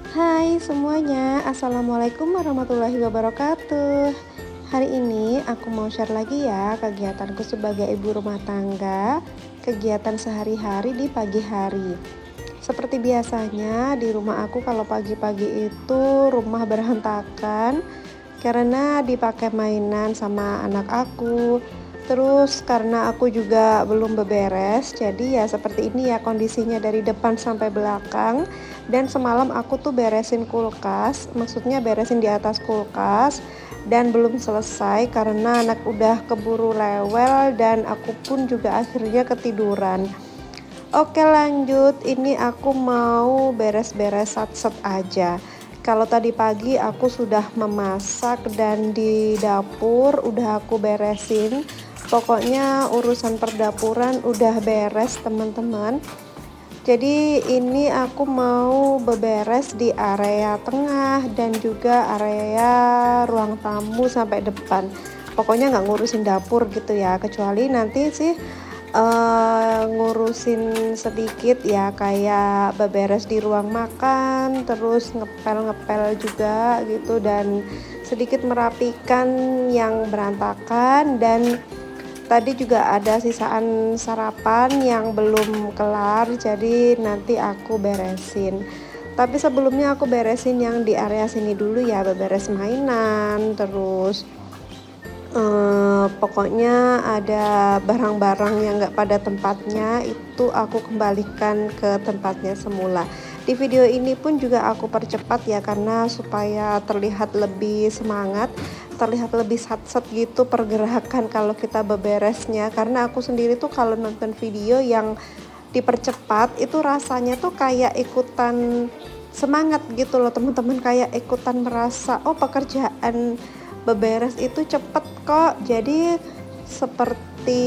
Hai semuanya, Assalamualaikum warahmatullahi wabarakatuh. Hari ini aku mau share lagi ya kegiatanku sebagai ibu rumah tangga, kegiatan sehari-hari di pagi hari. Seperti biasanya di rumah aku kalau pagi-pagi itu rumah berantakan karena dipakai mainan sama anak aku. Terus karena aku juga belum beberes, jadi ya seperti ini ya kondisinya dari depan sampai belakang. Dan semalam aku tuh beresin kulkas, maksudnya beresin di atas kulkas dan belum selesai karena anak udah keburu rewel dan aku pun juga akhirnya ketiduran. Oke lanjut, ini aku mau beres-beres sat-set aja. Kalau tadi pagi aku sudah memasak dan di dapur udah aku beresin. Pokoknya urusan perdapuran udah beres teman-teman. Jadi ini aku mau beberes di area tengah dan juga area ruang tamu sampai depan. Pokoknya nggak ngurusin dapur gitu ya, kecuali nanti sih ngurusin sedikit ya kayak beberes di ruang makan, terus ngepel-ngepel juga gitu dan sedikit merapikan yang berantakan dan tadi juga ada sisaan sarapan yang belum kelar, jadi nanti aku beresin. Tapi sebelumnya aku beresin yang di area sini dulu ya, beberes mainan, terus pokoknya ada barang-barang yang nggak pada tempatnya itu aku kembalikan ke tempatnya semula. Di video ini pun juga aku percepat ya karena supaya terlihat lebih semangat, terlihat lebih sat-set gitu pergerakan kalau kita beberesnya. Karena aku sendiri tuh kalau nonton video yang dipercepat itu rasanya tuh kayak ikutan semangat gitu loh teman-teman, kayak ikutan merasa oh pekerjaan beberes itu cepet kok, jadi seperti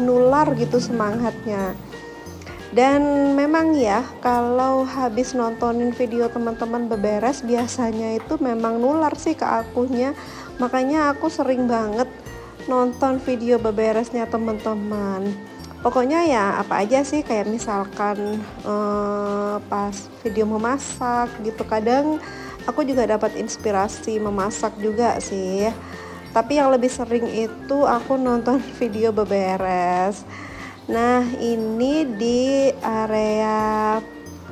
nular gitu semangatnya. Dan memang ya kalau habis nontonin video teman-teman beberes biasanya itu memang nular sih ke akunya, makanya aku sering banget nonton video beberesnya teman-teman. Pokoknya ya apa aja sih kayak misalkan pas video memasak gitu, kadang aku juga dapat inspirasi memasak juga sih. Tapi yang lebih sering itu aku nonton video beberes. Nah, ini di area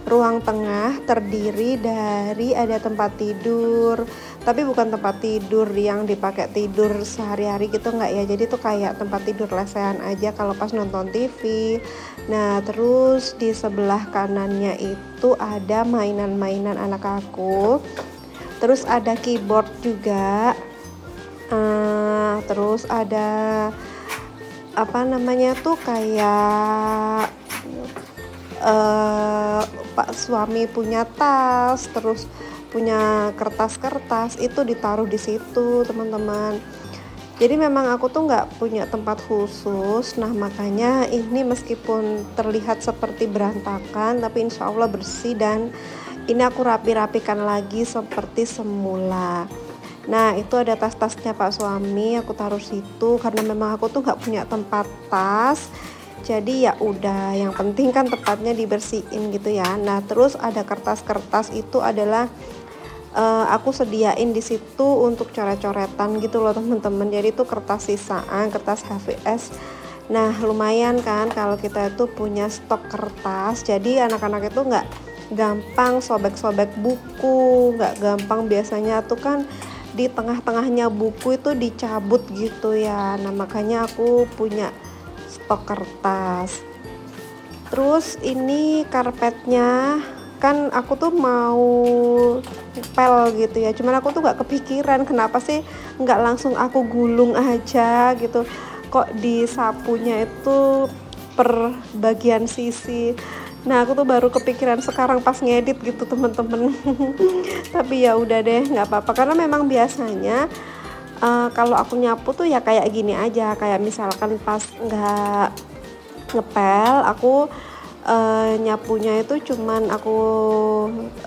ruang tengah terdiri dari ada tempat tidur, tapi bukan tempat tidur yang dipakai tidur sehari-hari gitu enggak ya. Jadi tuh kayak tempat tidur lesehan aja kalau pas nonton TV. Nah, terus di sebelah kanannya itu ada mainan-mainan anak aku. Terus ada keyboard juga. Terus ada apa namanya tuh kayak Pak suami punya tas, terus punya kertas-kertas itu ditaruh di situ teman-teman. Jadi memang aku tuh nggak punya tempat khusus. Nah makanya ini meskipun terlihat seperti berantakan tapi insya Allah bersih dan ini aku rapi-rapikan lagi seperti semula. Nah itu ada tas-tasnya Pak suami, aku taruh situ karena memang aku tuh nggak punya tempat tas. Jadi ya udah, yang penting kan tempatnya dibersihin gitu ya. Nah terus ada kertas-kertas itu adalah aku sediain di situ untuk coret-coretan gitu loh teman-teman. Jadi itu kertas sisaan, kertas HVS. Nah lumayan kan kalau kita itu punya stok kertas. Jadi anak-anak itu nggak gampang sobek-sobek buku, nggak gampang biasanya tuh kan di tengah-tengahnya buku itu dicabut gitu ya. Nah makanya aku punya stok kertas. Terus ini karpetnya kan aku tuh mau pel gitu ya, cuman aku tuh nggak kepikiran kenapa sih nggak langsung aku gulung aja gitu, kok disapunya itu per bagian sisi. Nah aku tuh baru kepikiran sekarang pas ngedit gitu temen-temen. Tapi ya udah deh nggak apa-apa karena memang biasanya kalau aku nyapu tuh ya kayak gini aja, kayak misalkan pas nggak ngepel aku nyapunya itu cuman aku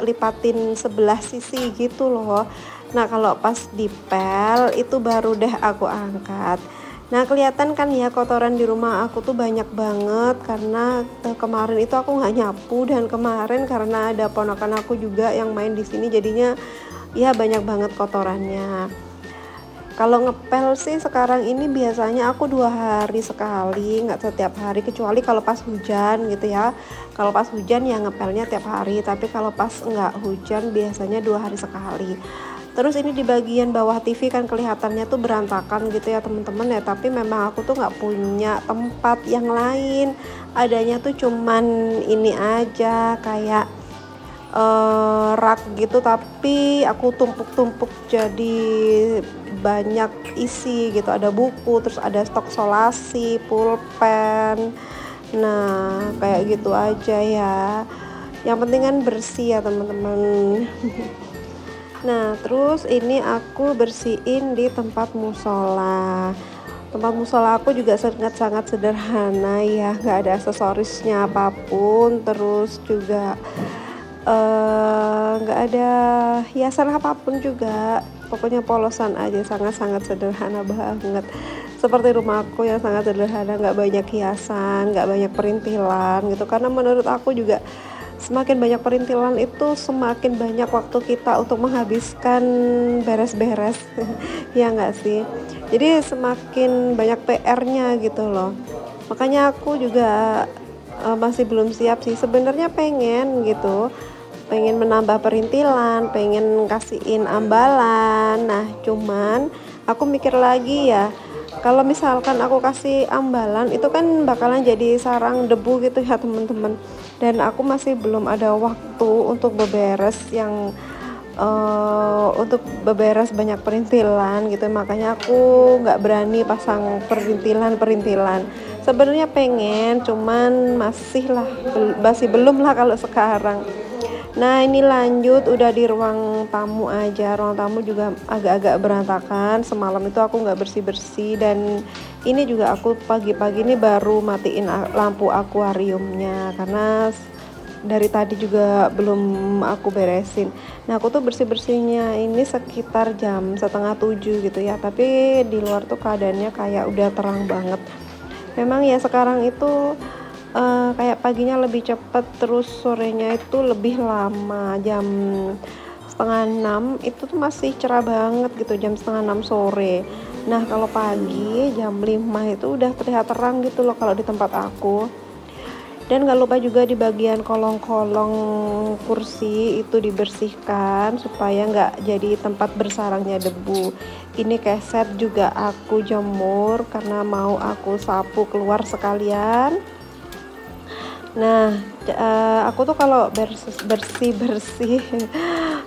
lipatin sebelah sisi gitu loh. Nah kalau pas dipel itu baru deh aku angkat. Nah, kelihatan kan ya kotoran di rumah aku tuh banyak banget karena kemarin itu aku nggak nyapu, dan kemarin karena ada ponakan aku juga yang main di sini jadinya ya banyak banget kotorannya. Kalau ngepel sih sekarang ini biasanya aku 2 hari sekali, nggak setiap hari, kecuali kalau pas hujan gitu ya. Kalau pas hujan ya ngepelnya tiap hari, tapi kalau pas nggak hujan biasanya 2 hari sekali. Terus ini di bagian bawah TV kan kelihatannya tuh berantakan gitu ya teman-teman ya, tapi memang aku tuh nggak punya tempat yang lain. Adanya tuh cuman ini aja, kayak rak gitu, tapi aku tumpuk-tumpuk jadi banyak isi gitu, ada buku, terus ada stok solasi, pulpen. Nah, kayak gitu aja ya. Yang penting kan bersih ya teman-teman. Nah, terus ini aku bersihin di tempat musola. Tempat musola aku juga sangat-sangat sederhana ya, nggak ada aksesorisnya apapun, terus juga nggak ada hiasan apapun juga, pokoknya polosan aja, sangat-sangat sederhana banget. Seperti rumah aku yang sangat sederhana, nggak banyak hiasan, nggak banyak perintilan gitu, karena menurut aku juga semakin banyak perintilan itu semakin banyak waktu kita untuk menghabiskan beres-beres. Ya nggak sih? Jadi semakin banyak PR-nya gitu loh. Makanya aku juga masih belum siap sih. Sebenarnya pengen gitu, pengen menambah perintilan, pengen kasihin ambalan. Nah, cuman aku mikir lagi ya, kalau misalkan aku kasih ambalan itu kan bakalan jadi sarang debu gitu ya teman-teman. Dan aku masih belum ada waktu untuk beberes yang untuk beberes banyak perintilan gitu, makanya aku nggak berani pasang perintilan. Sebenarnya pengen, cuman masih belum lah kalau sekarang. Nah, ini lanjut udah di ruang tamu aja. Ruang tamu juga agak-agak berantakan. Semalam itu aku nggak bersih-bersih, dan ini juga aku pagi-pagi ini baru matiin lampu akuariumnya karena dari tadi juga belum aku beresin. Nah, aku tuh bersih-bersihnya ini sekitar jam setengah 7 gitu ya. Tapi di luar tuh keadaannya kayak udah terang banget. Memang ya sekarang itu kayak paginya lebih cepat, terus sorenya itu lebih lama. Jam setengah 6 itu tuh masih cerah banget gitu, jam setengah 6 sore. Nah, kalau pagi jam 5 itu udah terlihat terang gitu loh kalau di tempat aku. Dan gak lupa juga di bagian kolong-kolong kursi itu dibersihkan supaya nggak jadi tempat bersarangnya debu. Ini keset juga aku jemur karena mau aku sapu keluar sekalian. Nah, aku tuh kalau bersih-bersih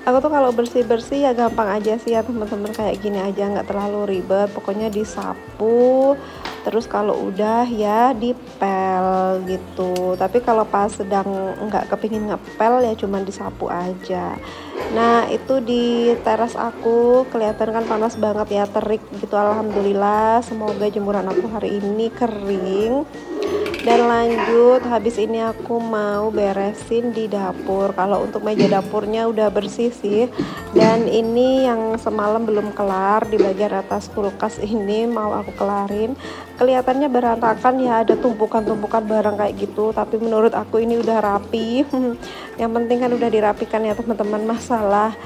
aku tuh kalau bersih-bersih ya gampang aja sih ya teman-teman, kayak gini aja, nggak terlalu ribet, pokoknya disapu, terus kalau udah ya dipel gitu. Tapi kalau pas sedang nggak kepingin ngepel ya cuman disapu aja. Nah, itu di teras aku kelihatan kan panas banget ya, terik gitu, alhamdulillah. Semoga jemuran aku hari ini kering. Dan lanjut, habis ini aku mau beresin di dapur. Kalau untuk meja dapurnya udah bersih sih, dan ini yang semalam belum kelar di bagian atas kulkas ini mau aku kelarin. Kelihatannya berantakan ya, ada tumpukan-tumpukan barang kayak gitu, tapi menurut aku ini udah rapi. Yang penting kan udah dirapikan ya teman-teman. Masalah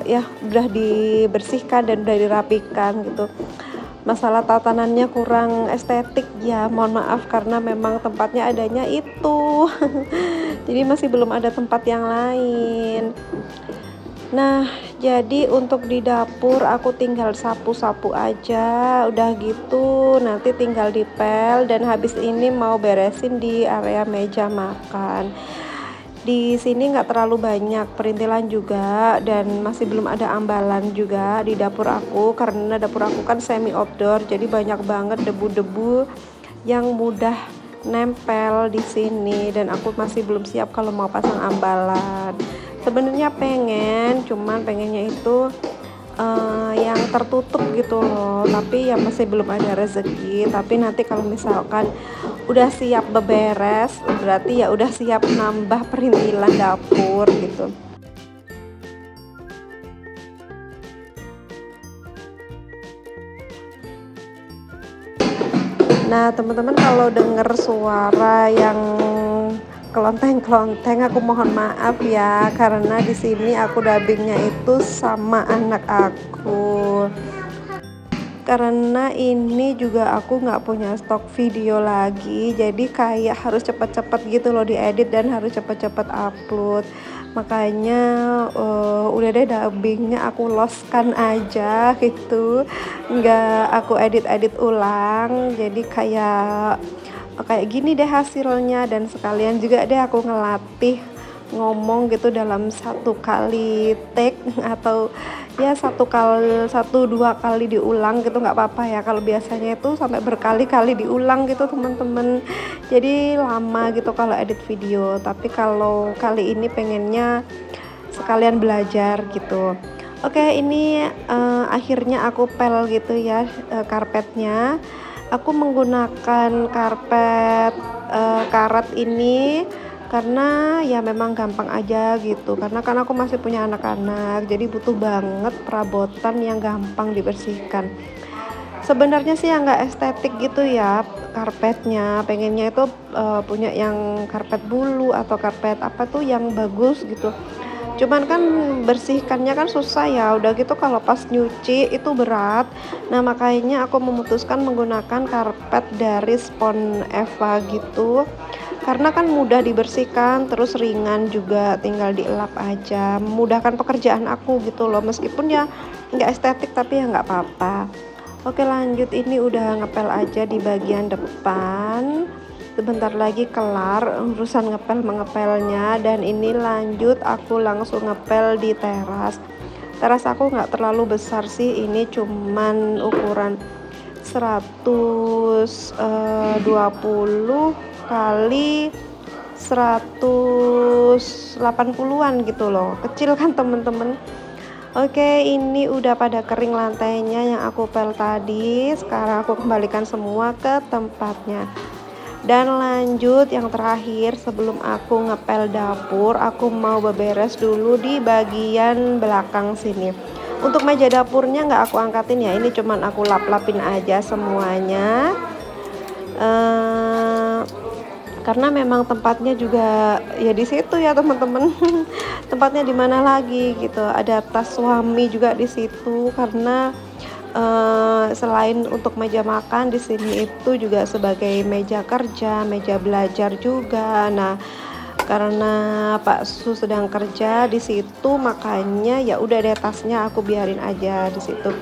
ya udah dibersihkan dan udah dirapikan gitu. Masalah tatanannya kurang estetik ya, mohon maaf, karena memang tempatnya adanya itu. Jadi masih belum ada tempat yang lain. Nah, jadi untuk di dapur aku tinggal sapu-sapu aja, udah gitu nanti tinggal dipel, dan habis ini mau beresin di area meja makan. Di sini nggak terlalu banyak perintilan juga, dan masih belum ada ambalan juga di dapur aku karena dapur aku kan semi outdoor, jadi banyak banget debu-debu yang mudah nempel di sini, dan aku masih belum siap kalau mau pasang ambalan. Sebenarnya cuman pengennya itu yang tertutup gitu loh, tapi ya masih belum ada rezeki. Tapi nanti kalau misalkan udah siap beberes, berarti ya udah siap nambah perintilan dapur gitu. Nah, teman-teman kalau denger suara yang kelonteng-kelonteng aku mohon maaf ya, karena di sini aku dubbingnya itu sama anak aku. Karena ini juga aku nggak punya stok video lagi, jadi kayak harus cepet-cepet gitu loh diedit dan harus cepet-cepet upload. Makanya udah deh dubbingnya aku loskan aja gitu, nggak aku edit-edit ulang. Jadi kayak kayak gini deh hasilnya, dan sekalian juga deh aku ngelatih ngomong gitu dalam satu kali take atau ya satu dua kali diulang gitu, nggak apa-apa ya. Kalau biasanya itu sampai berkali-kali diulang gitu teman-teman, jadi lama gitu kalau edit video. Tapi kalau kali ini pengennya sekalian belajar gitu. Oke, ini akhirnya aku pel gitu ya, karpetnya. Aku menggunakan karpet karat ini karena ya memang gampang aja gitu, karena kan aku masih punya anak-anak, jadi butuh banget perabotan yang gampang dibersihkan. Sebenarnya sih yang nggak estetik gitu ya karpetnya, pengennya itu punya yang karpet bulu atau karpet apa tuh yang bagus gitu. Cuman kan bersihkannya kan susah ya, udah gitu kalau pas nyuci itu berat. Nah, makanya aku memutuskan menggunakan karpet dari Spon Eva gitu. Karena kan mudah dibersihkan, terus ringan juga, tinggal dielap aja, memudahkan pekerjaan aku gitu loh. Meskipun ya nggak estetik tapi ya nggak apa-apa. Oke, lanjut, ini udah ngepel aja di bagian depan. Sebentar lagi kelar urusan ngepel mengepelnya, dan ini lanjut aku langsung ngepel di teras. Teras aku nggak terlalu besar sih, ini cuman ukuran 120 kali 180-an gitu loh, kecil kan temen-temen. Oke, ini udah pada kering lantainya yang aku pel tadi. Sekarang aku kembalikan semua ke tempatnya. Dan lanjut yang terakhir sebelum aku ngepel dapur, aku mau beberes dulu di bagian belakang sini. Untuk meja dapurnya nggak aku angkatin ya, ini cuman aku lap-lapin aja semuanya. Karena memang tempatnya juga ya di situ ya teman-teman. Tempatnya di mana lagi gitu, ada tas suami juga di situ, karena selain untuk meja makan di sini itu juga sebagai meja kerja, meja belajar juga. Nah, karena Pak Su sedang kerja di situ, makanya ya udah deh tasnya aku biarin aja di situ.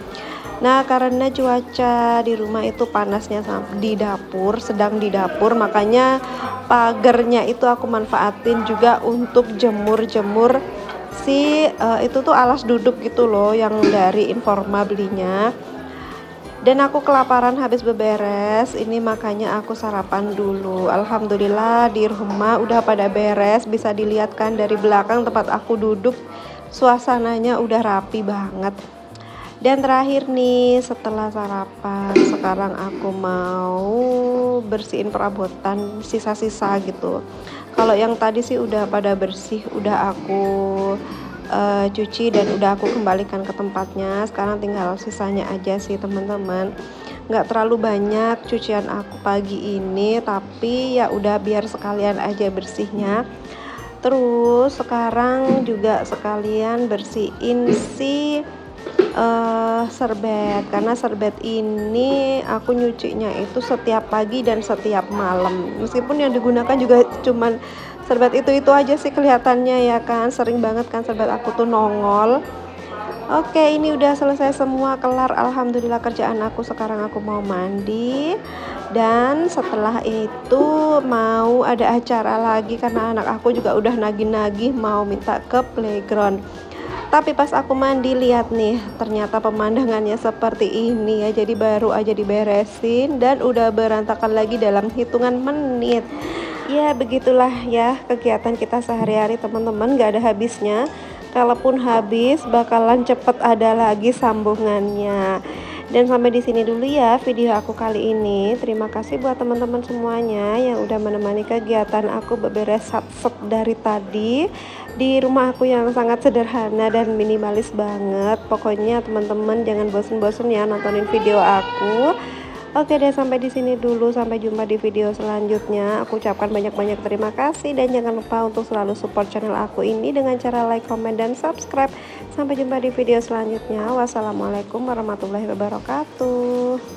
Nah, karena cuaca di rumah itu panasnya di dapur, sedang di dapur, makanya pagernya itu aku manfaatin juga untuk jemur-jemur itu tuh alas duduk gitu loh, yang dari Informa belinya. Dan aku kelaparan habis beberes ini, makanya aku sarapan dulu. Alhamdulillah di rumah udah pada beres, bisa dilihat kan dari belakang tempat aku duduk, suasananya udah rapi banget. Dan terakhir nih, setelah sarapan, sekarang aku mau bersihin perabotan sisa-sisa gitu. Kalau yang tadi sih udah pada bersih, udah aku cuci dan udah aku kembalikan ke tempatnya. Sekarang tinggal sisanya aja sih teman-teman. Nggak terlalu banyak cucian aku pagi ini, tapi ya udah biar sekalian aja bersihnya. Terus sekarang juga sekalian bersihin serbet, karena serbet ini aku nyucinya itu setiap pagi dan setiap malam. Meskipun yang digunakan juga cuman serbet itu aja sih kelihatannya ya kan, sering banget kan serbet aku tuh nongol. Oke, ini udah selesai semua, kelar alhamdulillah kerjaan aku. Sekarang aku mau mandi, dan setelah itu mau ada acara lagi karena anak aku juga udah nagih-nagih mau minta ke playground. Tapi pas aku mandi lihat nih, ternyata pemandangannya seperti ini ya. Jadi baru aja diberesin dan udah berantakan lagi dalam hitungan menit. Ya begitulah ya kegiatan kita sehari-hari teman-teman, gak ada habisnya. Kalaupun habis bakalan cepet ada lagi sambungannya. Dan sampai di sini dulu ya video aku kali ini. Terima kasih buat teman-teman semuanya yang udah menemani kegiatan aku beberes sat-set dari tadi di rumah aku yang sangat sederhana dan minimalis banget. Pokoknya teman-teman jangan bosen-bosen ya nontonin video aku. Oke deh, sampai di sini dulu. Sampai jumpa di video selanjutnya. Aku ucapkan banyak-banyak terima kasih dan jangan lupa untuk selalu support channel aku ini dengan cara like, comment, dan subscribe. Sampai jumpa di video selanjutnya. Wassalamualaikum warahmatullahi wabarakatuh.